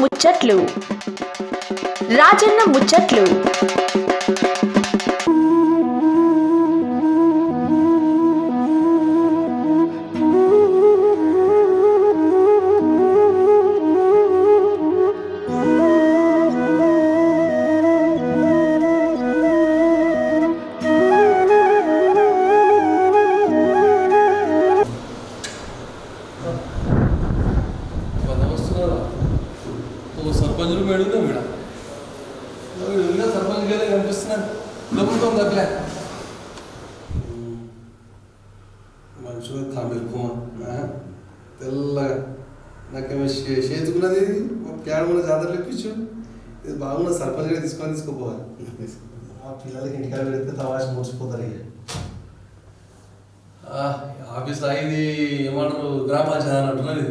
ముచ్చట్లు రాజన్న ముచ్చట్లు. सरपंच मेळून मिळा सरपंच गेले कनिపిస్తున్నారు ప్రభుత్వం దగ్గర మంచిగా తామిల్కుమా తెల్లగా నాకేమో చేతుకున్నది ప్యాడ్ కూడా జాతరలో ఎక్కించు ఇది బాగున్నది సర్పంచ్ గారు తీసుకోపోవాలి ఆ పిల్లలకి ఇంటికాడ పెడితే తమాష మూసిపోతారు. ఆఫీస్ ఇది ఏమంటారు గ్రామ పంచాయతీ అని అంటున్నది.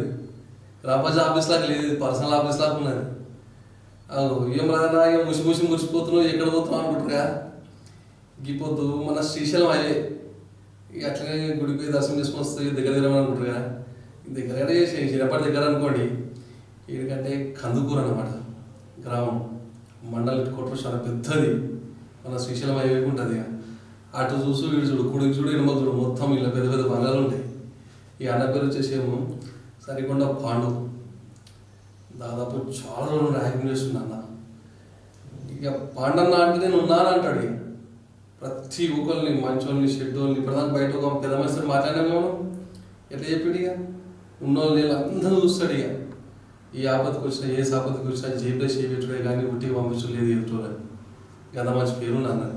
గ్రామ పంచాయతీ ఆఫీస్ లాగా లేదు, పర్సనల్ ఆఫీస్ లాగా ఉన్నది. ఏం రాదన్నా ఇక మురిసిపోతున్నావు ఎక్కడ పోతున్నావు అనుకుంటారుగా. ఇంకిపోతూ మన శ్రీశైలం అయ్యే ఇక అట్లనే గుడికి పోయి దర్శనం చేసుకొని వస్తే దగ్గర అనుకుంటారుగా. దగ్గర చేసి చిన్నప్పటి దగ్గర అనుకోండి. ఎందుకంటే కందుకూరు అన్నమాట గ్రామం, మండల కొట్టు చాలా పెద్దది. మన శ్రీశైలం అయ్యే ఉంటుంది. అటు చూసు ఇటు చూడు, కుడికి చూడు ఎనమకు చూడు, మొత్తం ఇలా పెద్ద పెద్ద బంగాలు ఉంటాయి. ఈ అన్న పేరు వచ్చేసేమో సరికొండ పాండు. దాదాపు చాలా రోజులు యాక్టింగ్ చేస్తున్నా అన్న. ఇక పాండన్న అంటే నేను ఉన్నాను అంటాడు. ప్రతి ఒక్కరిని మంచోళ్ళని షెడ్డోళ్ళని ఇప్పటిదాకా బయట ఒక పెద్ద మనిషితో మాట్లాడినాము. ఎట్లా చెప్పాడు ఇక ఉన్నోళ్ళు నేను అందరూ చూస్తాడు. ఇక ఈ ఆపత్తికి వచ్చినా ఏ ఆపత్తికి వచ్చినా జేబులో చేయబెట్టుడే కానీ ఉట్టి పంపించలేదు ఎదుటోళ్ళని. ఇక అంత మంచి పేరు అన్నది,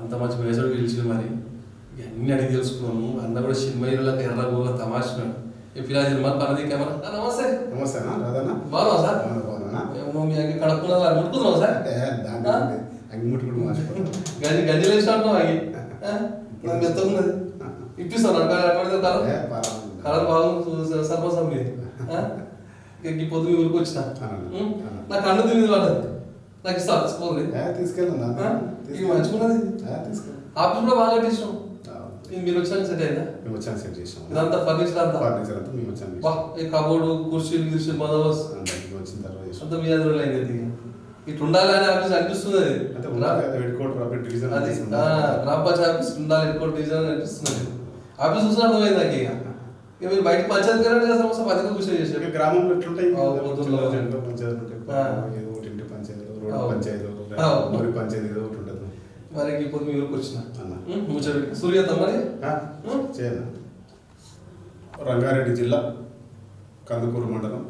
అంత మంచి మేజర్ గెలిచింది. మరి ఇక అన్నీ అడిగి తెలుసుకున్నాము. అన్న కూడా సినిమాలకు ఎర్రగోగా తమాషినాడు. పిల్లలు సినిమా పన్నది కెమెరా. నమస్తే. నమస్తే రాదన్నా, బాగున్నావా సార్? మీ అంగి కడుక్కున్నా ముట్టుకున్నావా సార్? గంజలు వేసి అంటున్నావు అవి మెత్తకున్నది ఇప్పిస్తాను కలర్ బాగుంది సర్పంచ్ మీది. ఈ పొద్దు మీ ఊరికి వచ్చిన నాకు అన్ను తిరిగి పడ్డది. నాకు ఇస్తాను తీసుకోండి. ఇక మంచిగున్నది. ఆఫీస్ కూడా బాగా కట్టించాం. మీరు వచ్చాక సెట్ అయిందా? మేము వచ్చాక సెట్ చేసాం. ఇదంతా ఫర్నిచర్ అంతా మేము వచ్చాను. ఈ కబోర్డు కుర్చీలు బందోబస్తు వచ్చిన తర్వాత అంతా మీ అదృలో అయింది. ఇట్లా ఉండాలి అని ఆఫీస్ అనిపిస్తుంది. అది గ్రామ పంచాయతీ ఆఫీస్ ఉండాలి, హెడ్ కోర్టు డివిజన్ అనిపిస్తుంది. ఆఫీస్ చూసిన అర్థమైంది నాకు. ఇక మీరు బయట పంచాయతీ గారు సమస్య పథకం కృషి చేశారు. గ్రామంలో ఎట్లుంటాయి పంచాయతీ ఏదో ఒకటి ఉంటుంది. మరి ఇప్పుడు మీ ఊరికి వచ్చిన సూర్యత మరి చేయను. రంగారెడ్డి జిల్లా కందుకూరు మండలం,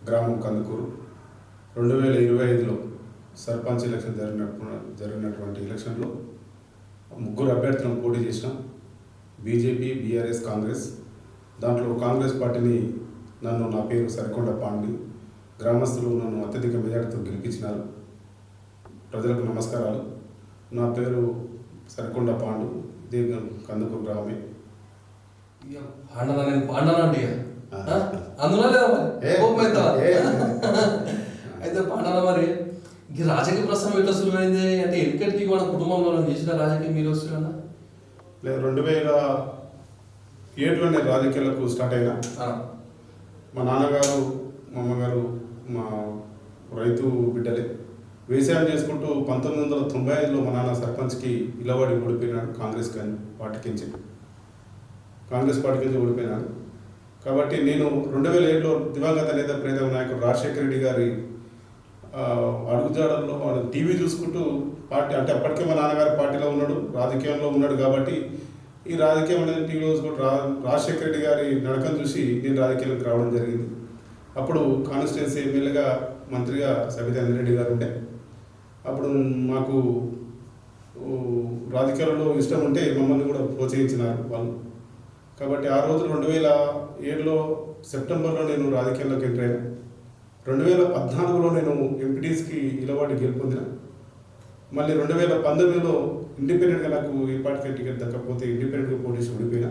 గ్రామం కందుకూరు. 2025లో సర్పంచ్ ఎలక్షన్ జరిగినటువంటి ఎలక్షన్లో 3 అభ్యర్థులను పోటీ చేసినాం. BJP, BRS, Congress. దాంట్లో కాంగ్రెస్ పార్టీని నా పేరు సరికొండ పాండు. గ్రామస్తులు నన్ను అత్యధిక మెజార్టీతో గెలిపించినారు. ప్రజలకు నమస్కారాలు. నా పేరు సరికొండ పాండు, ఇదే కందుకూరు గ్రామమే. అందులో అయితే పాండన మరి ఈ రాజకీయ ప్రస్తుతం ఎట్లా సులువైంది అంటే ఎన్నికటికి మన కుటుంబంలో చేసిన రాజకీయం మీరు వస్తున్నా? లేదు, 2007లోనే రాజకీయాలకు స్టార్ట్ అయినా. మా నాన్నగారు, మా అమ్మగారు మా రైతు బిడ్డలే. వ్యవసాయం చేసుకుంటూ 1995లో మా నాన్న సర్పంచ్కి నిలబడి ఓడిపోయినాడు. కాంగ్రెస్ పార్టీకి ఓడిపోయినాడు. కాబట్టి నేను 2007లో దివంగత నేత ప్రేత నాయకుడు రాజశేఖర రెడ్డి గారి అడుగుజాడల్లో టీవీ చూసుకుంటూ పార్టీ అంటే అప్పటికే మా నాన్నగారి పార్టీలో ఉన్నాడు, రాజకీయంలో ఉన్నాడు. కాబట్టి ఈ రాజకీయం అనేది టీవీలో చూసుకుంటూ రాజశేఖర రెడ్డి గారి నడకను చూసి నేను రాజకీయాలకు రావడం జరిగింది. అప్పుడు కాన్స్టిట్యున్సీ ఎమ్మెల్యేగా మంత్రిగా సబితా ఇంద్రెడ్డి గారు ఉండే. అప్పుడు మాకు రాజకీయాలలో ఇష్టం ఉంటే మమ్మల్ని కూడా ప్రోత్సహించినారు వాళ్ళు. కాబట్టి ఆ రోజు 2007లో సెప్టెంబర్లో నేను రాజకీయాల్లోకి ఎంటర్ అయినా. 2014లో నేను ఎంపీటీస్కి నిలబడి గెలుపొందిన. మళ్ళీ 2019లో ఇండిపెండెంట్గా నాకు ఈ పార్టీకి టికెట్ దక్కకపోతే ఇండిపెండెంట్గా పోటీ చేసి ఓడిపోయినా.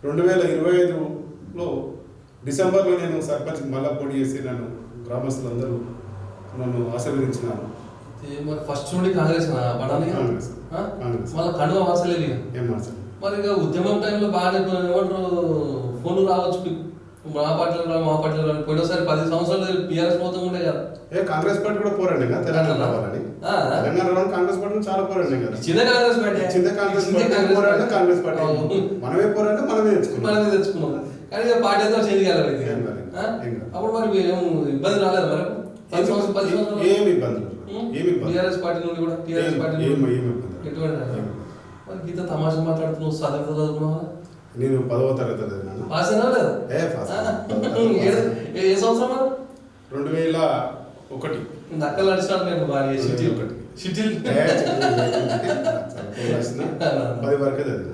2025లో డిసెంబర్లో నేను సర్పంచ్కి మళ్ళా పోటీ చేసి నన్ను గ్రామస్తులందరూ నన్ను ఆశీర్వదించినారు. ఫస్ట్ నుండి కాంగ్రెస్ మళ్ళీ కండువా మార్చలేదు. ఏం మార్చలేదు. మరి ఇక ఉద్యమం టైంలో బాగానే ఏమంటారు ఫోన్లు రావచ్చు. మా పార్టీలో పోయినసారి 10 సంవత్సరాలు బీఆర్ఎస్ మొత్తం ఉండే కదా. కాంగ్రెస్ పార్టీ కూడా పోరాడి కదా తెలంగాణ రావాలని. తెలంగాణ రావాలని కాంగ్రెస్ పార్టీ చాలా పోరాడి కదా. చిన్న కాంగ్రెస్ పార్టీ పోరాడినా కాంగ్రెస్ పార్టీ మనమే పోరాడినా మనమే తెచ్చుకున్నాం. కానీ పార్టీ అంతా చేంజ్ కాలేదు. అప్పుడు మరి ఇబ్బంది రాలేదు మరి 10 సంవత్సరాలు ఏమి ఇబ్బంది బీఆర్ఎస్ పార్టీ నుండి కూడా టీఆర్ఎస్ పార్టీ ఎటువంటి మరి గీత తమాషా మాట్లాడుతున్నావు. చదువు చదువుకున్నావా? నేను 10వ తరగతి చదివినాను. పాస్ అయినా లేదా? ఏ సంవత్సరం? 2001. నక్కలు నడిచినాడు నేను బాగా షిటిల్ 10 వరకే చదివినా.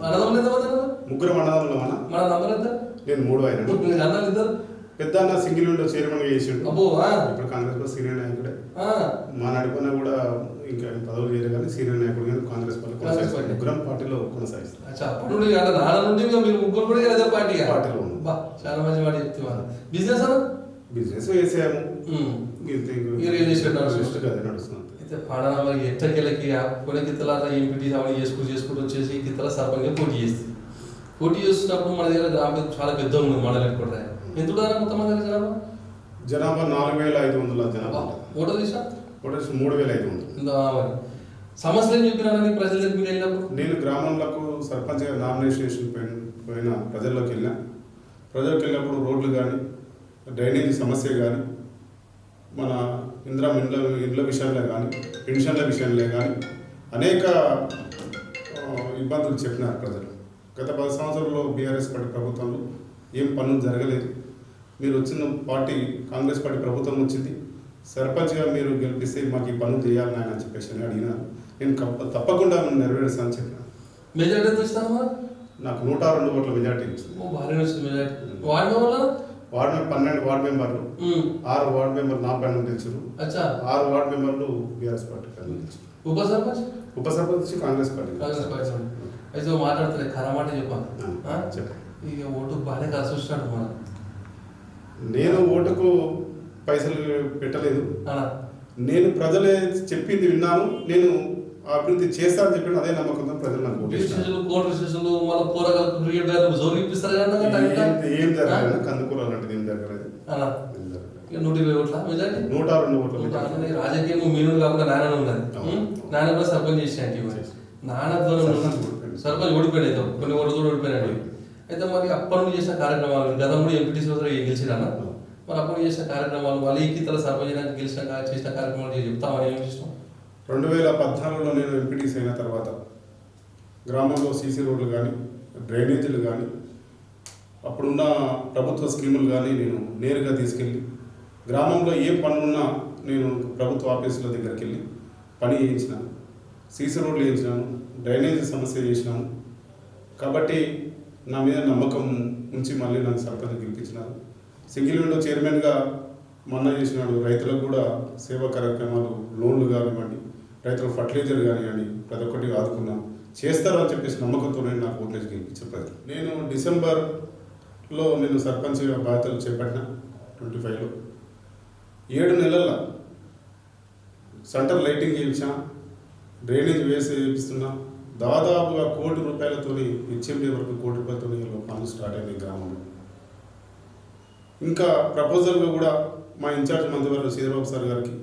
అన్నదమ్ములు ఎంతమంది? ముగ్గురు అన్నదమ్ములు. మన నంబర్ ఎంత? నేను 3వ అయినా. అన్నలు ఇద్దరు. పెద్ద అన్న సింగిల్ విండో చైర్మన్ గా చేసిండు. ఇప్పుడు కాంగ్రెస్ లో సీనియర్ నాయకుడే. మా నడిపన్న కూడా ఇంకా పదవులు చేయలేదు కానీ సీనియర్ నాయకుడు కానీ కాంగ్రెస్ పార్టీ ముగ్గురం పార్టీలో కొనసాగిస్తాం. పార్టీలో చాలా మంచి మాట చెప్తున్నారు. బిజినెస్ బిజినెస్ వేసాము. నడుస్తుంది. అయితే పాడన మరి ఎట్టకెళ్ళకి కొన్ని గిత్తల ఎంపీటీ అవన్నీ చేసుకుంటూ వచ్చేసి గిత్తల సర్పంచ్ పోటీ చేస్తున్నప్పుడు మన దగ్గర గ్రామం చాలా పెద్ద ఉంది. మండలం కూడా ఎంత మొత్తం మన దగ్గర జనాభా 4500 జనాభా. ఓటర్ తీసా? ఓటర్స్ 3500. సమస్యలు ఏం చెప్పినారని ప్రజల దగ్గర మీరు వెళ్ళినప్పుడు? నేను గ్రామంలోకి సర్పంచ్గా నామినేషన్ పోయిన ప్రజల్లోకి వెళ్ళినప్పుడు రోడ్లు కానీ డ్రైనేజీ సమస్య కానీ మన ఇండ్ల విషయంలో కానీ పెన్షన్ల విషయంలో కానీ అనేక ఇబ్బందులు చెప్పినారు ప్రజలు. గత 10 సంవత్సరాల్లో బీఆర్ఎస్ పార్టీ ప్రభుత్వంలో ఏం పనులు జరగలేదు. మీరు వచ్చిన పార్టీ కాంగ్రెస్ పార్టీ ప్రభుత్వం వచ్చింది, సర్పంచ్గా మీరు గెలిపిస్తే మాకు ఈ పనులు చేయాలని ఆయన చెప్పేసి అడిగినాను. నేను తప్పకుండా నెరవేరుస్తానని చెప్పినాను. మెజార్టీ ఎంత ఇస్తాను? నాకు 102 ఓట్ల మెజార్టీ వచ్చింది. వార్డు 12 వార్డు మెంబర్లు, 6 వార్డు మెంబర్లు నా పైన గెలిచారు. 6 వార్డు మెంబర్లు బీఆర్ఎస్ పార్టీ పైన గెలిచారు. ఉప సర్పంచ్ కాంగ్రెస్ పార్టీ. అయితే మాట్లాడుతుంది కరమాట చెప్పాను. ఇక ఓటుకు బాగానే కలిసి వచ్చినాడు. మనం నేను ఓటుకు పైసలు పెట్టలేదు. నేను ప్రజలే చెప్పింది విన్నాను. నేను అభివృద్ధి చేస్తానని చెప్పిన అదే నమ్మకంతో ప్రజలు నాకు ఏం జరగలేదు. కందుకూర లాంటిది ఏం జరగలేదు. 120 ఓట్ల మెజార్టీ. 102 ఓట్ల. రాజకీయం మీను కాకుండా నాన్న ఉన్నది. నాన్న కూడా సర్పంచ్ చేసినట్టు. నాన్న సర్పంచ్ ఓడిపోయాడు. కొన్ని ఓట్లు కూడా ఓడిపోయినాడు. అయితే మరి అప్పటి నుంచి చేసిన కార్యక్రమాలు గతంలో ఎంపీటీసీ గెలిచినా మరి అప్పుడు చేసిన కార్యక్రమాలు మళ్ళీ ఇతర సర్పంచ్ చేసిన కార్యక్రమాలు చెప్తామని ఏమి ఇష్టం? 2014లో నేను ఎంపీటీసీ అయిన తర్వాత గ్రామంలో సీసీ రోడ్లు కానీ డ్రైనేజీలు కానీ అప్పుడున్న ప్రభుత్వ స్కీములు కానీ నేను నేరుగా తీసుకెళ్ళి గ్రామంలో ఏ పనులున్నా నేను ప్రభుత్వ ఆఫీసుల దగ్గరికి వెళ్ళి పని చేయించినాను. సీసీ రోడ్లు వేయించినాను, డ్రైనేజీ సమస్య చేసినాను. కాబట్టి నా మీద నమ్మకం ఉంచి మళ్ళీ నన్ను సర్పంచ్ గెలిపించినారు. సింగిల్ విండో చైర్మన్గా మొన్న చేసినాడు. రైతులకు కూడా సేవా కార్యక్రమాలు, లోన్లు కానివ్వండి, రైతుల ఫర్టిలైజర్ కానివ్వండి, ప్రతి ఒక్కటి ఆదుకున్నాను. చేస్తారు అని చెప్పేసి నమ్మకంతో నేను నాకు ఓట్లేసి గెలిపించే ప్రజలు. నేను డిసెంబర్లో నేను సర్పంచ్గా బాధ్యతలు చేపట్టిన 25లో 7 నెలల్లో సెంటర్ లైటింగ్ చేయించా, డ్రైనేజ్ వేసి చేపిస్తున్నా. దాదాపుగా ₹1 కోటి హెచ్ఎండి వరకు ₹1 కోటితో పనులు స్టార్ట్ అయినాయి గ్రామంలో. ఇంకా ప్రపోజల్గా కూడా మా ఇన్ఛార్జ్ మంత్రివర్గ శ్రీధరబాబు సార్ గారికి,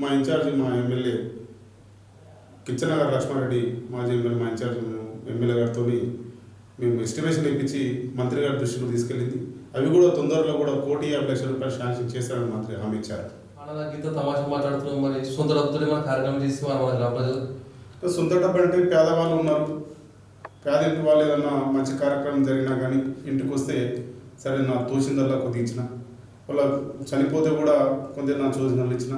మా ఇన్ఛార్జ్ మా ఎమ్మెల్యే కిచ్చనగర్ లక్ష్మారెడ్డి మాజీ ఎమ్మెల్యే, మా ఇన్ఛార్జ్ ఎమ్మెల్యే గారితో మేము ఎస్టిమేషన్ ఇప్పించి మంత్రి గారి దృష్టిలో తీసుకెళ్ళింది. అవి కూడా తొందరలో కూడా ₹1,50,00,000 శాంక్షన్ చేశారని మంత్రి హామీ ఇచ్చారు. తమాషా మాట్లాడుతున్నాం. మరి సొంత డబ్బుతో మన కార్యక్రమం చేసి ప్రజలు సొంత డబ్బు అంటే పేదవాళ్ళు ఉన్నారు. పేదింటి వాళ్ళు ఏదన్నా మంచి కార్యక్రమం జరిగినా కానీ ఇంటికి వస్తే సరే నా తోచిందల్లా కొద్ది ఇచ్చిన, వాళ్ళ చనిపోతే కూడా కొంత నా తోచిందల్లా ఇచ్చిన.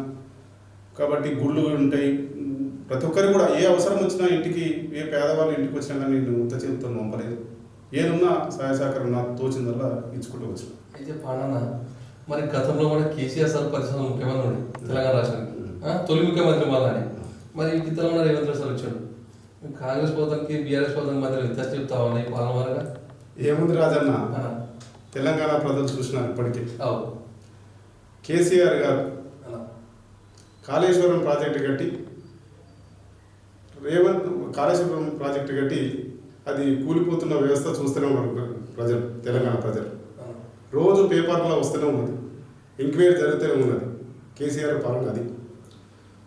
కాబట్టి గుళ్ళు ఉంటాయి. ప్రతి ఒక్కరికి కూడా ఏ అవసరం వచ్చినా ఇంటికి, ఏ పేదవాళ్ళు ఇంటికి వచ్చినా కానీ నేను ఉత్త చేతితో పంపలేదు. ఏదున్నా సహాయ సహకారం నా తోచిందల్లా ఇచ్చుకుంటూ వచ్చిన. అయితే పాడన మరి గతంలో కూడా కేసీఆర్ సార్ 10 సంవత్సరాలు ముఖ్యమంత్రి తెలంగాణ రాష్ట్రానికి, తొలి ముఖ్యమంత్రి మళ్ళీ. మరి తెలంగాణ రేవంత్ రెడ్డి సార్ వచ్చాడు. కాంగ్రెస్ పోతానికి బీఆర్ఎస్ పోతానికి మధ్య వ్యత్యాసం చెప్తావా ఈ పాలన వరగా? ఏముంది రాజన్న, తెలంగాణ ప్రజలు చూసినారు ఇప్పటికీ. కేసీఆర్ గారు కాళేశ్వరం ప్రాజెక్టు కట్టి, కాళేశ్వరం ప్రాజెక్టు కట్టి అది కూలిపోతున్న వ్యవస్థ చూస్తూనే ఉన్నారు ప్రజలు, తెలంగాణ ప్రజలు. రోజు పేపర్లో వస్తూనే ఉన్నది, ఎంక్వైరీ జరుగుతూనే ఉన్నది. కేసీఆర్ పాలన అది.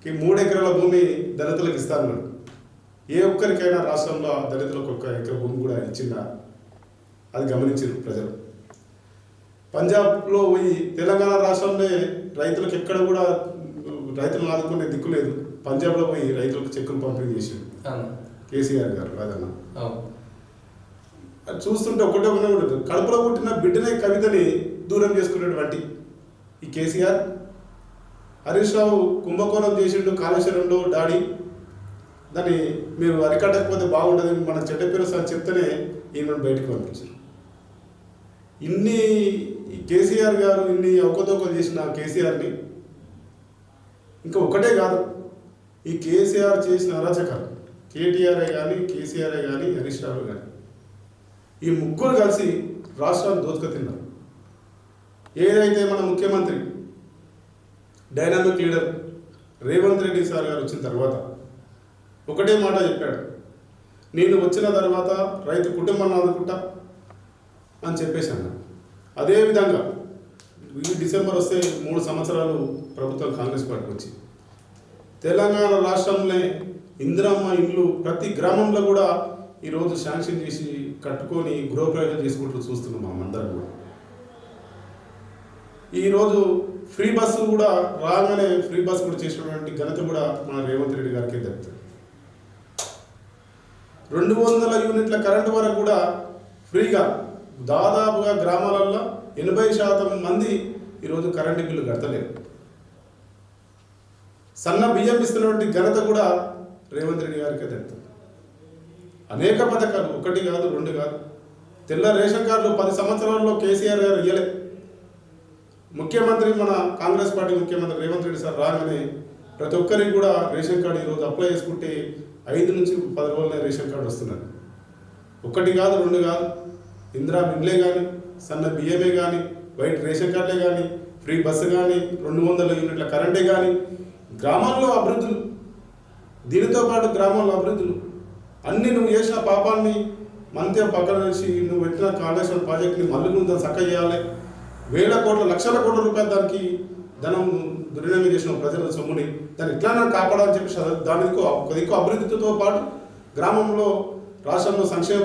3 ఎకరాల భూమి దళితులకు ఇస్తారన్నాడు. ఏ ఒక్కరికైనా రాష్ట్రంలో దళితులకు 1 ఎకరా భూమి కూడా ఇచ్చిందా? అది గమనించారు ప్రజలు. పంజాబ్లో పోయి తెలంగాణ రాష్ట్రంలో రైతులకు ఎక్కడ కూడా రైతులను ఆదుకునే దిక్కు లేదు. పంజాబ్లో పోయి రైతులకు చెక్కులు పంపిణీ చేసిండు కేసీఆర్ గారు. అదన్న అది చూస్తుంటే ఒకటే ఉంటుంది, కడుపులో పుట్టిన బిడ్డనే కవితని దూరం చేసుకునేటువంటి ఈ కేసీఆర్. హరీష్ రావు కుంభకోణం చేసిండు కాళేశ్వరంలో డాడీ, దాన్ని మీరు అరికట్టకపోతే బాగుంటుంది, మనకు చెడ్డ పేరు అని చెప్తేనే ఈయన బయటకు పంపించారు. ఇన్ని కేసీఆర్ గారు ఇన్ని అవకతవకలు చేసిన కేసీఆర్ని ఇంకా ఒకటే కాదు, ఈ కేసీఆర్ చేసిన అరాచకాలు, కేటీఆర్ఏ కానీ కేసీఆర్ఏ కానీ హరీష్ రావు కానీ ఈ ముగ్గురు కలిసి రాష్ట్రాన్ని దోచుకు తిన్నారు. ఏదైతే మన ముఖ్యమంత్రి dynamic leader Revanth Reddy sir గారు వచ్చిన తర్వాత ఒకటే మాట చెప్పాడు, నేను వచ్చిన తర్వాత రైతు కుటుంబాన్ని ఆదుకుంటా అని చెప్పేశాను. అదేవిధంగా ఈ డిసెంబర్ వస్తే 3 సంవత్సరాలు ప్రభుత్వం కాంగ్రెస్ పార్టీకి వచ్చి తెలంగాణ రాష్ట్రంలో ఇందిరమ్మ ఇండ్లు ప్రతి గ్రామంలో కూడా ఈరోజు శాంక్షన్ చేసి కట్టుకొని గృహప్రవేశం చేసుకుంటూ చూస్తున్నాం అందరం కూడా. ఈరోజు ఫ్రీ బస్సు కూడా రాగానే ఫ్రీ బస్సు కూడా చేసినటువంటి ఘనత కూడా మన రేవంత్ రెడ్డి గారికి దక్కుతుంది. 200 యూనిట్ల కరెంటు వరకు కూడా ఫ్రీగా దాదాపుగా గ్రామాలలో 80% మంది ఈరోజు కరెంటు బిల్లు కడతలేరు. సన్న బియ్యం ఇస్తున్నటువంటి ఘనత కూడా రేవంత్ రెడ్డి గారికి దక్కుతుంది. అనేక పథకాలు, 1 కాదు 2 కాదు. తెల్ల రేషన్ కార్డులు 10 సంవత్సరాల్లో కేసీఆర్ గారు ఇయ్యలే. ముఖ్యమంత్రి మన కాంగ్రెస్ పార్టీ ముఖ్యమంత్రి రేవంత్ రెడ్డి సార్ రాగానే ప్రతి ఒక్కరికి కూడా రేషన్ కార్డు ఈరోజు అప్లై చేసుకుంటే 5 నుంచి 10 రోజులనే రేషన్ కార్డు వస్తున్నది. 1 కాదు 2 కాదు. ఇందిరా మిడ్లే కానీ, సన్న బియ్యమే కానీ, వైట్ రేషన్ కార్డులే కానీ, ఫ్రీ బస్సు కానీ, 200 యూనిట్ల కరెంటే కానీ, గ్రామాల్లో అభివృద్ధులు, దీనితో పాటు గ్రామాల్లో అభివృద్ధులు అన్నీ నువ్వు చేసిన పాపాన్ని మంత్యం పక్కన వేసి నువ్వు పెట్టిన కాళేశ్వరం ప్రాజెక్ట్ని మళ్ళీ నువ్వు దాన్ని చక్క చేయాలి. 1,000 కోట్ల లక్షల కోట్ల రూపాయలు దానికి ధనం దుర్వినియోగం చేసిన ప్రజల సొమ్ముని దాన్ని ఇట్లానే కాపాడాలని చెప్పి దానికి అభివృద్ధితో పాటు గ్రామంలో రాష్ట్రంలో సంక్షేమ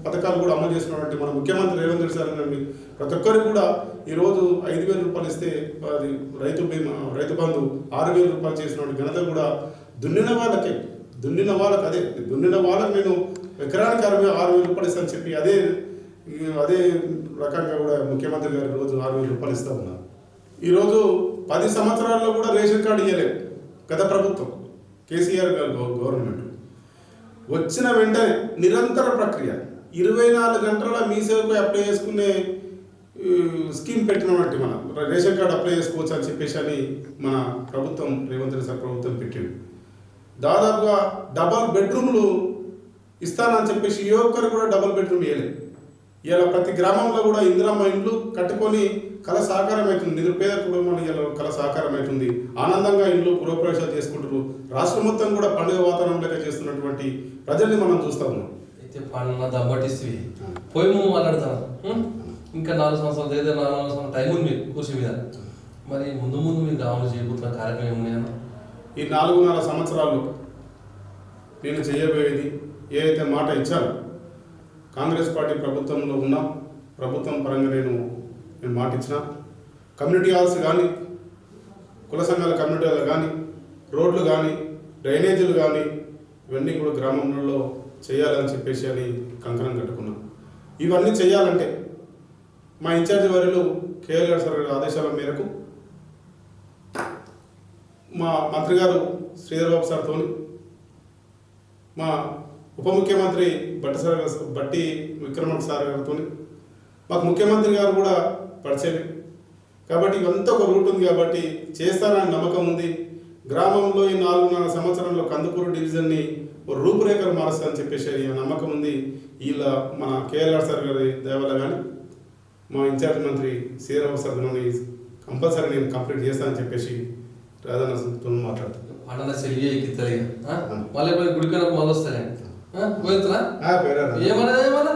పథకాలు కూడా అమలు చేసినటువంటి మన ముఖ్యమంత్రి రేవంత్ రెడ్డి సార్ గారిని ప్రతి ఒక్కరికి కూడా ఈరోజు 5,000 రూపాయలు ఇస్తే అది రైతు బీమా రైతు బంధు 6,000 రూపాయలు చేసినటువంటి ఘనత కూడా దున్నిన వాళ్ళకి దున్నిన వాళ్ళకి నేను ఎకరానికి 6,000 రూపాయలు ఇస్తాను చెప్పి అదే రకంగా కూడా ముఖ్యమంత్రి గారు రోజు 6,000 రూపాయలు ఇస్తూ ఉన్నారు. ఈరోజు 10 సంవత్సరాల్లో కూడా రేషన్ కార్డు ఇవ్వలేదు గత ప్రభుత్వం కేసీఆర్ గారు గవర్నమెంట్. వచ్చిన వెంటనే నిరంతర ప్రక్రియ 24 గంటల మీ సేవకు అప్లై చేసుకునే స్కీమ్ పెట్టినటువంటి మన రేషన్ కార్డు అప్లై చేసుకోవచ్చు అని చెప్పేసి అని మన ప్రభుత్వం రేవంత్ రెడ్డి సార్ ప్రభుత్వం పెట్టింది. దాదాపుగా డబల్ బెడ్రూమ్లు ఇస్తానని చెప్పేసి ఏ ఒక్కరు కూడా డబల్ బెడ్రూమ్ ఇవ్వలేదు. ఇలా ప్రతి గ్రామంలో కూడా ఇందిరమ్మ ఇండ్లు కట్టుకొని కళ సాకారం అవుతుంది. నిరుపేద కుటుంబాలు ఇలా కళ సాకారం అవుతుంది. ఆనందంగా ఇంట్లో గృహప్రవేశాలు చేసుకుంటారు. రాష్ట్రం మొత్తం కూడా పండుగ వాతావరణం లెక్క చేస్తున్నటువంటి ప్రజల్ని మనం చూస్తా ఉన్నాం. అయితే పండుగ దబ్బటిస్తే పోయి నువ్వు మాట్లాడతాను. ఇంకా 4 సంవత్సరాలు అయితే 4 సంవత్సరాల టైం ఉంది మీకు కూర్చి మీద. మరి ముందు మీరు గ్రామంలో చేయబోతున్న కార్యక్రమం ఏమున్నాయన్నా? ఈ 4.5 సంవత్సరాలు నేను చేయబోయేది ఏదైతే మాట ఇచ్చాను, కాంగ్రెస్ పార్టీ ప్రభుత్వంలో ఉన్నాం, ప్రభుత్వం పరంగా నేను మాట ఇచ్చిన కమ్యూనిటీ హాల్స్ కానీ, కుల సంఘాల కమ్యూనిటీ హాల్ కానీ, రోడ్లు కానీ, డ్రైనేజీలు కానీ ఇవన్నీ కూడా గ్రామంలో చేయాలని చెప్పేసి అని కంకణం కట్టుకున్నాం. ఇవన్నీ చేయాలంటే మా ఇన్ఛార్జి వారిలో కేఎల్ఆర్ సార్ గారి ఆదేశాల మేరకు మా మంత్రి గారు శ్రీధర్ బాబు సార్తో, మా ఉప ముఖ్యమంత్రి బట్టి విక్రమణ సార్ గారితో, మాకు ముఖ్యమంత్రి గారు కూడా పరిచయం కాబట్టి ఇవంతా ఒక రూట్ ఉంది కాబట్టి చేస్తానని నమ్మకం ఉంది. గ్రామంలో ఈ 4.5 సంవత్సరంలో కందుకూరు డివిజన్ని రూపురేఖలు మారుస్తానని చెప్పేసి నమ్మకం ఉంది. ఇలా మన కేఎల్ఆర్ సార్ గారి దయవల్ల కానీ మా ఇన్ఛార్జ్ మంత్రి శ్రీరావు సార్ కంపల్సరీ నేను కంప్లీట్ చేస్తానని చెప్పేసి రాజన్నతో మాట్లాడుతున్నాను. పండుగ సెలికి మళ్ళీ గుడికరకు మళ్ళీ వస్తాయి ఏమన్నా